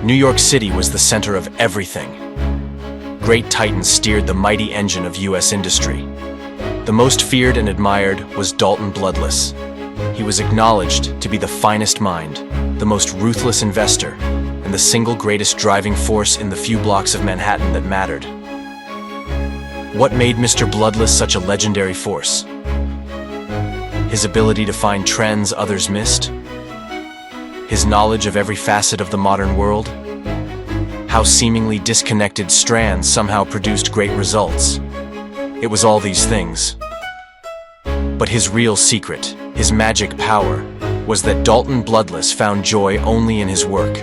New York City was the center of everything. Great titans steered the mighty engine of U.S. industry. The most feared and admired was Dalton Bloodless. He was acknowledged to be the finest mind, the most ruthless investor, and the single greatest driving force in the few blocks of Manhattan that mattered. What made Mr. Bloodless such a legendary force? His ability to find trends others missed? His knowledge of every facet of the modern world? How seemingly disconnected strands somehow produced great results? It was all these things. But his real secret, his magic power, was that Dalton Bloodless found joy only in his work.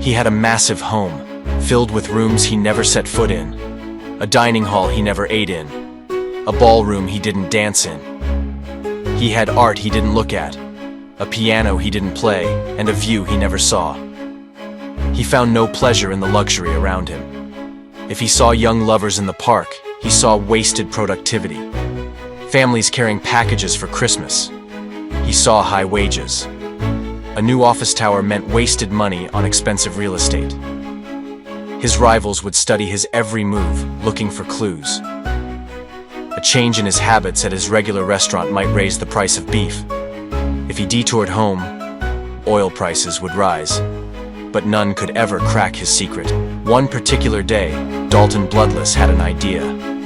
He had a massive home, filled with rooms he never set foot in, a dining hall he never ate in, a ballroom he didn't dance in. He had art he didn't look at, a piano he didn't play, and a view he never saw. He found no pleasure in the luxury around him. If he saw young lovers in the park, he saw wasted productivity. Families carrying packages for Christmas. He saw high wages. A new office tower meant wasted money on expensive real estate. His rivals would study his every move, looking for clues. A change in his habits at his regular restaurant might raise the price of beef. If he detoured home, oil prices would rise. But none could ever crack his secret. One particular day, Dalton Bloodless had an idea,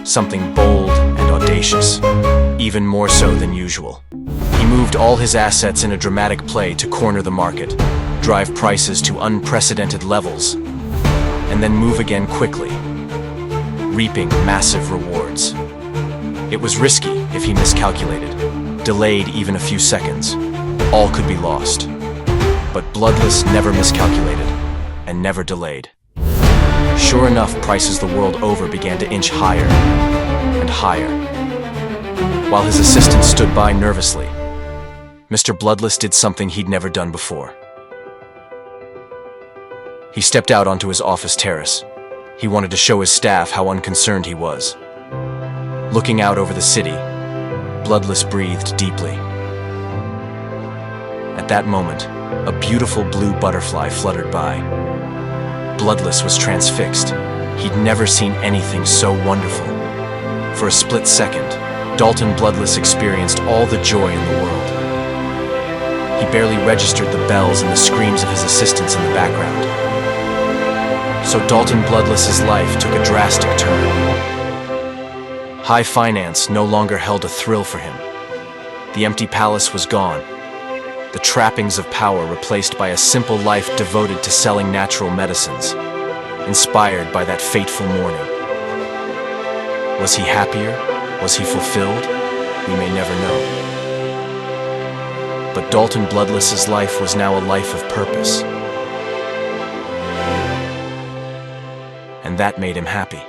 something bold and audacious, even more so than usual. He moved all his assets in a dramatic play to corner the market, drive prices to unprecedented levels, and then move again quickly, reaping massive rewards. It was risky if he miscalculated, delayed even a few seconds. All could be lost. But Bloodless never miscalculated, and never delayed. Sure enough, prices the world over began to inch higher and higher. While his assistant stood by nervously, Mr. Bloodless did something he'd never done before. He stepped out onto his office terrace. He wanted to show his staff how unconcerned he was. Looking out over the city, Bloodless breathed deeply. At that moment, a beautiful blue butterfly fluttered by. Bloodless was transfixed. He'd never seen anything so wonderful. For a split second, Dalton Bloodless experienced all the joy in the world. He barely registered the bells and the screams of his assistants in the background. So Dalton Bloodless's life took a drastic turn. High finance no longer held a thrill for him. The empty palace was gone. The trappings of power replaced by a simple life devoted to selling natural medicines, inspired by that fateful morning. Was he happier? Was he fulfilled? We may never know. But Dalton Bloodless's life was now a life of purpose. And that made him happy.